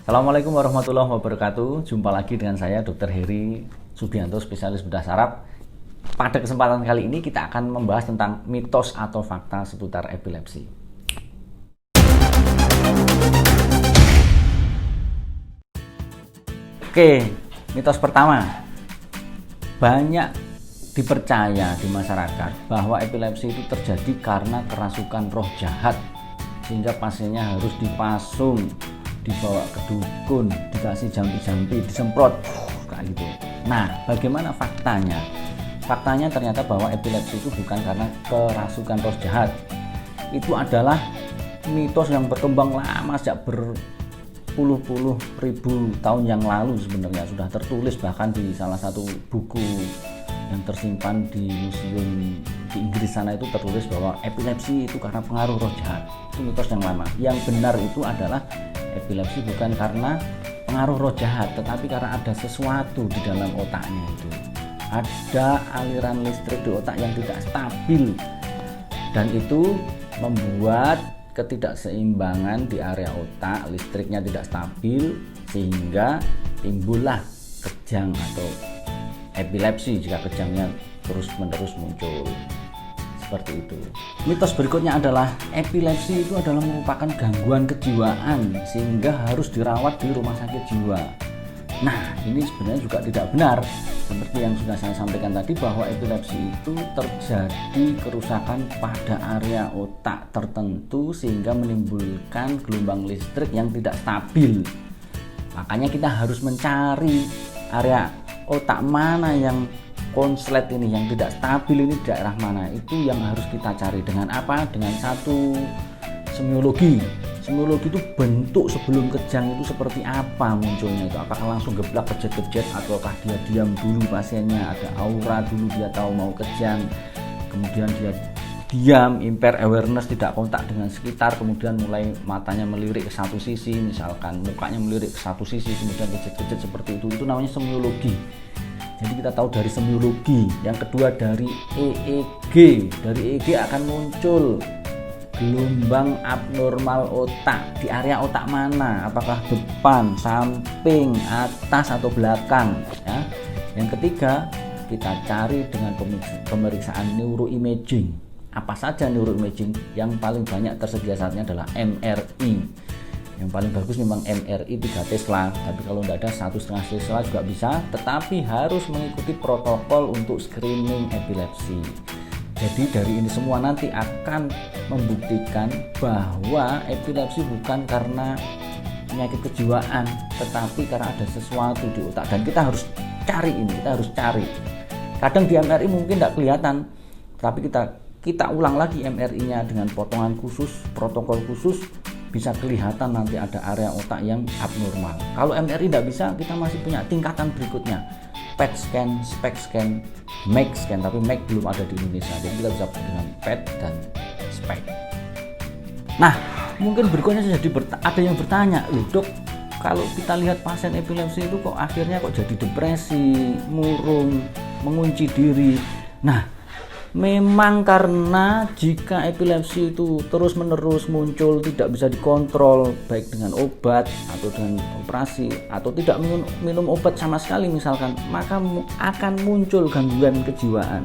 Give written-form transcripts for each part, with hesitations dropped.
Assalamualaikum warahmatullahi wabarakatuh. Jumpa lagi dengan saya Dr. Heri Subianto, spesialis bedah saraf. Pada kesempatan kali ini kita akan membahas tentang mitos atau fakta seputar epilepsi. Oke, mitos pertama. Banyak dipercaya di masyarakat bahwa epilepsi itu terjadi karena kerasukan roh jahat, sehingga pasiennya harus dipasung, dibawa ke dukun, dikasih jampi-jampi, disemprot, kayak gitu. Nah, bagaimana faktanya? Faktanya ternyata bahwa epilepsi itu bukan karena kerasukan roh jahat. Itu adalah mitos yang berkembang lama sejak berpuluh-puluh ribu tahun yang lalu. Sebenarnya sudah tertulis bahkan di salah satu buku yang tersimpan di museum di Inggris sana, itu tertulis bahwa epilepsi itu karena pengaruh roh jahat. Itu mitos yang lama. Yang benar itu adalah epilepsi bukan karena pengaruh roh jahat, tetapi karena ada sesuatu di dalam otaknya itu. Ada aliran listrik di otak yang tidak stabil, dan itu membuat ketidakseimbangan di area otak, listriknya tidak stabil, sehingga timbullah kejang atau epilepsi jika kejangnya terus-menerus muncul. Seperti itu. Mitos berikutnya adalah epilepsi itu adalah merupakan gangguan kejiwaan sehingga harus dirawat di rumah sakit jiwa. Nah, ini sebenarnya juga tidak benar. Seperti yang sudah saya sampaikan tadi, bahwa epilepsi itu terjadi kerusakan pada area otak tertentu sehingga menimbulkan gelombang listrik yang tidak stabil. Makanya kita harus mencari area otak mana yang konslet ini, yang tidak stabil ini, daerah mana, itu yang harus kita cari. Dengan apa? Dengan satu semiologi. Semiologi itu bentuk sebelum kejang itu seperti apa munculnya itu. Apakah langsung geblak, kejet-kejet, ataukah dia diam dulu pasiennya, ada aura dulu dia tahu mau kejang, kemudian dia diam, impair awareness, tidak kontak dengan sekitar, kemudian mulai matanya melirik ke satu sisi, misalkan mukanya melirik ke satu sisi, kemudian kejet-kejet seperti itu namanya semiologi. Jadi kita tahu dari semiologi. Yang kedua dari EEG. Dari EEG akan muncul gelombang abnormal otak. Di area otak mana? Apakah depan, samping, atas, atau belakang? Ya. Yang ketiga, kita cari dengan pemeriksaan neuroimaging. Apa saja neuroimaging? Yang paling banyak tersedia saat ini adalah MRI. Yang paling bagus memang MRI 3 Tesla, tapi kalau tidak ada 1,5 Tesla juga bisa, tetapi harus mengikuti protokol untuk screening epilepsi. Jadi dari ini semua nanti akan membuktikan bahwa epilepsi bukan karena penyakit kejiwaan, tetapi karena ada sesuatu di otak, dan kita harus cari ini, kita harus cari. Kadang di MRI mungkin tidak kelihatan, tapi kita ulang lagi MRI-nya dengan potongan khusus, protokol khusus, bisa kelihatan nanti ada area otak yang abnormal. Kalau MRI tidak bisa, kita masih punya tingkatan berikutnya, PET scan, SPECT scan, MAC scan, tapi MAC belum ada di Indonesia, jadi kita bisa dengan PET dan SPECT. Nah, mungkin berikutnya ada yang bertanya, loh dok, kalau kita lihat pasien epilepsi itu kok akhirnya kok jadi depresi, murung, mengunci diri. Nah, memang karena jika epilepsi itu terus-menerus muncul, tidak bisa dikontrol baik dengan obat atau dengan operasi, atau tidak minum obat sama sekali misalkan, maka akan muncul gangguan kejiwaan.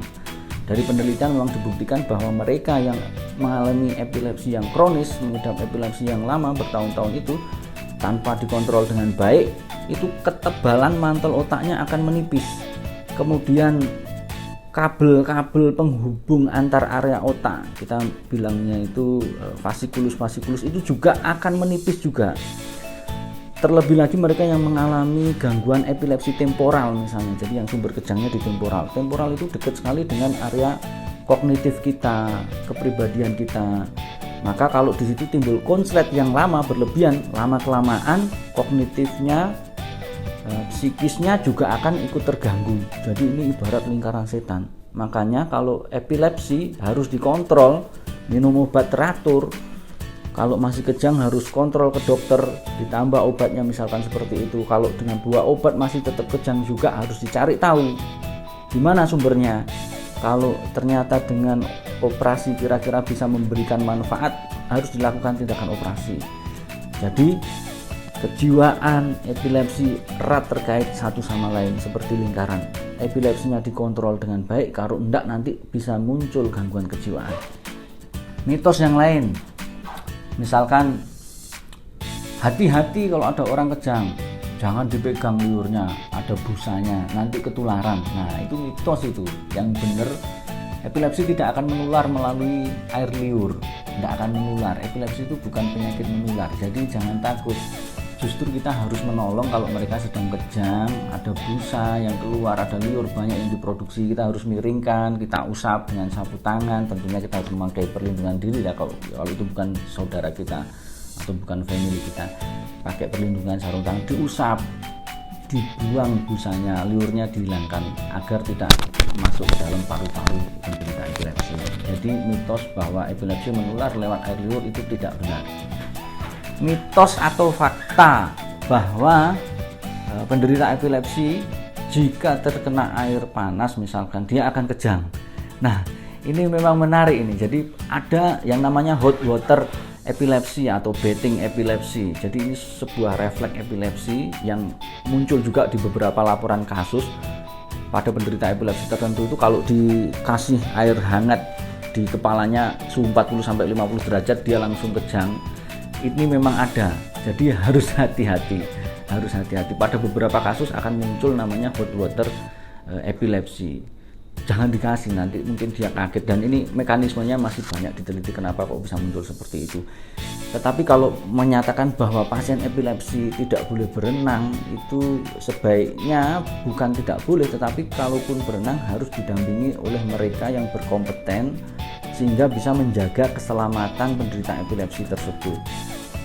Dari penelitian memang dibuktikan bahwa mereka yang mengalami epilepsi yang kronis, mengidap epilepsi yang lama bertahun-tahun itu, tanpa dikontrol dengan baik, itu ketebalan mantel otaknya akan menipis. Kemudian kabel-kabel penghubung antar area otak, kita bilangnya itu vasikulus itu juga akan menipis juga. Terlebih lagi mereka yang mengalami gangguan epilepsi temporal misalnya, jadi yang sumber kejangnya di temporal. Temporal itu dekat sekali dengan area kognitif kita, kepribadian kita. Maka kalau di situ timbul konslet yang lama berlebihan, lama-kelamaan kognitifnya, psikisnya juga akan ikut terganggu. Jadi ini ibarat lingkaran setan. Makanya kalau epilepsi harus dikontrol, minum obat teratur. Kalau masih kejang harus kontrol ke dokter, ditambah obatnya misalkan seperti itu. Kalau dengan 2 obat masih tetap kejang juga, harus dicari tahu di mana sumbernya. Kalau ternyata dengan operasi kira-kira bisa memberikan manfaat, harus dilakukan tindakan operasi. Jadi kejiwaan, epilepsi erat terkait satu sama lain seperti lingkaran. Epilepsinya dikontrol dengan baik, kalau enggak nanti bisa muncul gangguan kejiwaan. Mitos yang lain, misalkan hati-hati kalau ada orang kejang, jangan dipegang liurnya, ada busanya, nanti ketularan. Nah itu mitos itu. Yang benar, epilepsi tidak akan menular melalui air liur, tidak akan menular. Epilepsi itu bukan penyakit menular, jadi jangan takut. Justru kita harus menolong kalau mereka sedang kejang, ada busa yang keluar, ada liur banyak yang diproduksi, kita harus miringkan, kita usap dengan sapu tangan. Tentunya kita harus memakai perlindungan diri ya, kalau itu bukan saudara kita atau bukan family kita, pakai perlindungan sarung tangan, diusap, dibuang busanya, liurnya dihilangkan agar tidak masuk ke dalam paru-paru penderita epilepsi. Jadi mitos bahwa epilepsi menular lewat air liur itu tidak benar. Mitos atau fakta bahwa penderita epilepsi jika terkena air panas misalkan dia akan kejang. Nah ini memang menarik ini. Jadi ada yang namanya hot water epilepsi atau bathing epilepsi. Jadi ini sebuah refleks epilepsi yang muncul juga di beberapa laporan kasus pada penderita epilepsi tertentu. Itu kalau dikasih air hangat di kepalanya suhu 40-50 derajat dia langsung kejang. Ini memang ada, jadi harus hati-hati. Pada beberapa kasus akan muncul namanya hot water epilepsi. Jangan dikasih, nanti mungkin dia kaget, dan ini mekanismenya masih banyak diteliti kenapa kok bisa muncul seperti itu. Tetapi kalau menyatakan bahwa pasien epilepsi tidak boleh berenang, itu sebaiknya bukan tidak boleh, tetapi kalaupun berenang harus didampingi oleh mereka yang berkompeten sehingga bisa menjaga keselamatan penderita epilepsi tersebut.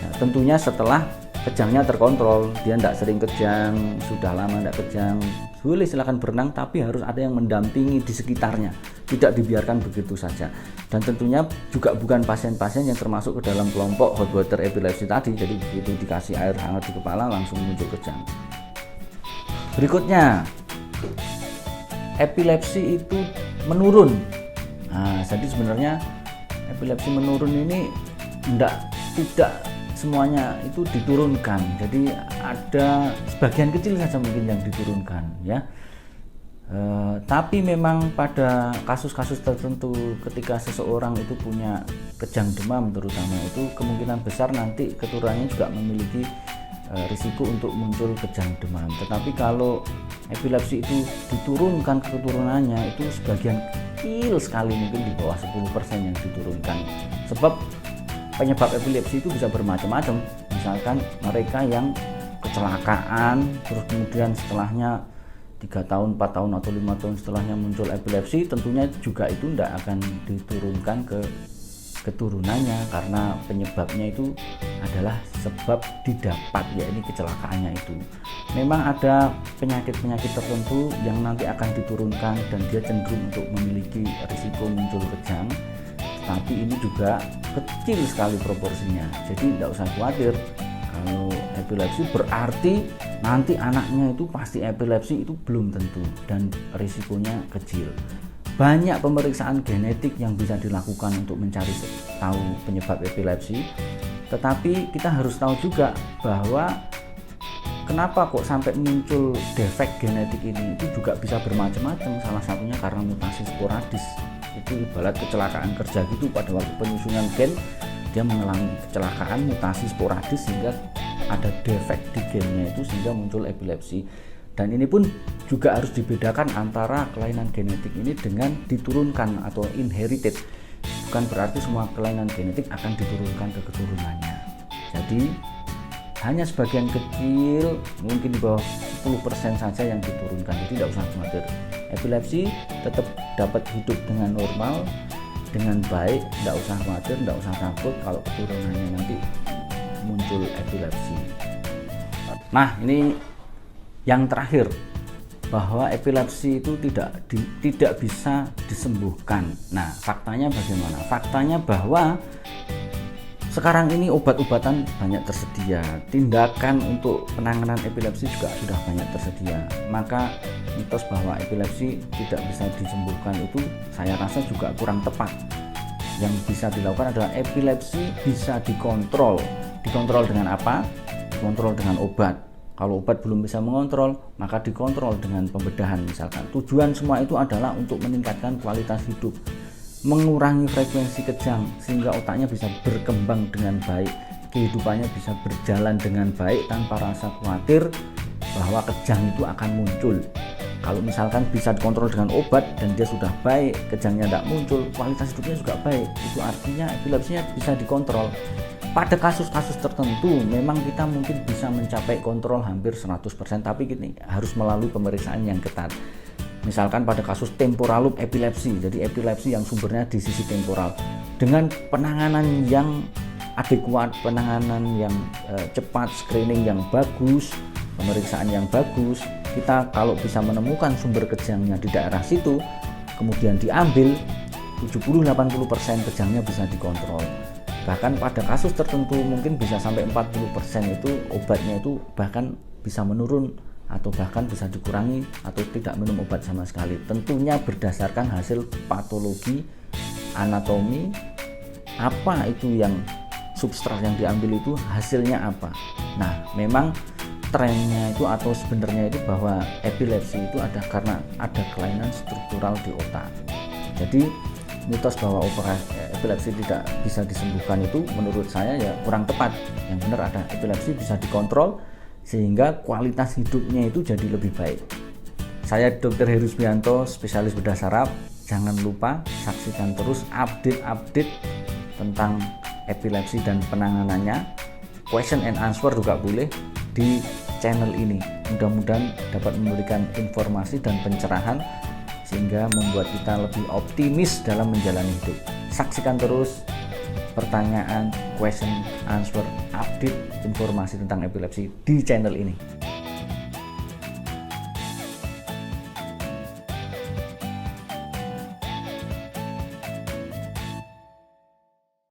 Nah, tentunya setelah kejangnya terkontrol, dia tidak sering kejang, sudah lama tidak kejang, boleh silakan berenang, tapi harus ada yang mendampingi di sekitarnya, tidak dibiarkan begitu saja. Dan tentunya juga bukan pasien-pasien yang termasuk ke dalam kelompok hot water epilepsi tadi, jadi begitu dikasih air hangat di kepala langsung muncul kejang. Berikutnya, epilepsi itu menurun. Nah, jadi sebenarnya epilepsi menurun ini tidak semuanya itu diturunkan. Jadi ada sebagian kecil saja mungkin yang diturunkan ya. Tapi memang pada kasus-kasus tertentu ketika seseorang itu punya kejang demam terutama, itu kemungkinan besar nanti keturunannya juga memiliki risiko untuk muncul kejang demam. Tetapi kalau epilepsi itu diturunkan ke keturunannya, itu sebagian kecil sekali, mungkin di bawah 10% yang diturunkan. Sebab penyebab epilepsi itu bisa bermacam-macam. Misalkan mereka yang kecelakaan, terus kemudian setelahnya 3 tahun, 4 tahun, atau 5 tahun setelahnya muncul epilepsi, tentunya juga itu tidak akan diturunkan ke keturunannya karena penyebabnya itu adalah sebab didapat, yakni kecelakaannya itu. Memang ada penyakit-penyakit tertentu yang nanti akan diturunkan dan dia cenderung untuk memiliki risiko muncul kejang, tapi ini juga kecil sekali proporsinya. Jadi tidak usah khawatir kalau epilepsi berarti nanti anaknya itu pasti epilepsi, itu belum tentu dan risikonya kecil. Banyak pemeriksaan genetik yang bisa dilakukan untuk mencari tahu penyebab epilepsi, tetapi kita harus tahu juga bahwa kenapa kok sampai muncul defek genetik ini, itu juga bisa bermacam-macam. Salah satunya karena mutasi sporadis. Itu ibarat kecelakaan kerja gitu, pada waktu penyusunan gen dia mengalami kecelakaan mutasi sporadis sehingga ada defek di gennya itu sehingga muncul epilepsi. Dan ini pun juga harus dibedakan antara kelainan genetik ini dengan diturunkan atau inherited. Bukan berarti semua kelainan genetik akan diturunkan ke keturunannya. Jadi hanya sebagian kecil, mungkin di bawah 10% saja yang diturunkan. Jadi tidak usah khawatir. Epilepsi tetap dapat hidup dengan normal, dengan baik. Tidak usah khawatir, tidak usah takut kalau keturunannya nanti muncul epilepsi. Nah, ini yang terakhir, bahwa epilepsi itu tidak bisa disembuhkan. Nah, faktanya bagaimana? Faktanya bahwa sekarang ini obat-obatan banyak tersedia, tindakan untuk penanganan epilepsi juga sudah banyak tersedia. Maka mitos bahwa epilepsi tidak bisa disembuhkan itu saya rasa juga kurang tepat. Yang bisa dilakukan adalah epilepsi bisa dikontrol. Dikontrol dengan apa? dikontrol dengan obat. Kalau obat belum bisa mengontrol, maka dikontrol dengan pembedahan misalkan. Tujuan semua itu adalah untuk meningkatkan kualitas hidup, mengurangi frekuensi kejang sehingga otaknya bisa berkembang dengan baik, kehidupannya bisa berjalan dengan baik tanpa rasa khawatir bahwa kejang itu akan muncul. Kalau misalkan bisa dikontrol dengan obat dan dia sudah baik, kejangnya tidak muncul, kualitas hidupnya juga baik, itu artinya epilepsinya bisa dikontrol. Pada kasus-kasus tertentu memang kita mungkin bisa mencapai kontrol hampir 100%, tapi ini harus melalui pemeriksaan yang ketat. Misalkan pada kasus temporal lobe epilepsi, jadi epilepsi yang sumbernya di sisi temporal, dengan penanganan yang adekuat, penanganan yang cepat, screening yang bagus, pemeriksaan yang bagus, kita kalau bisa menemukan sumber kejangnya di daerah situ, kemudian diambil, 70-80% kejangnya bisa dikontrol. Bahkan pada kasus tertentu mungkin bisa sampai 40% itu obatnya itu bahkan bisa menurun atau bahkan bisa dikurangi atau tidak minum obat sama sekali. Tentunya berdasarkan hasil patologi, anatomi, apa itu yang substrat yang diambil itu hasilnya apa. Nah, memang trennya itu atau sebenarnya itu bahwa epilepsi itu ada karena ada kelainan struktural di otak. Jadi mitos bahwa epilepsi tidak bisa disembuhkan itu menurut saya ya kurang tepat. Yang benar ada epilepsi bisa dikontrol sehingga kualitas hidupnya itu jadi lebih baik. Saya Dr. Heru Subianto, spesialis bedah saraf. Jangan lupa saksikan terus update-update tentang epilepsi dan penanganannya. Question and answer juga boleh di channel ini. Mudah-mudahan dapat memberikan informasi dan pencerahan sehingga membuat kita lebih optimis dalam menjalani hidup. Saksikan terus pertanyaan, question, answer, update informasi tentang epilepsi di channel ini.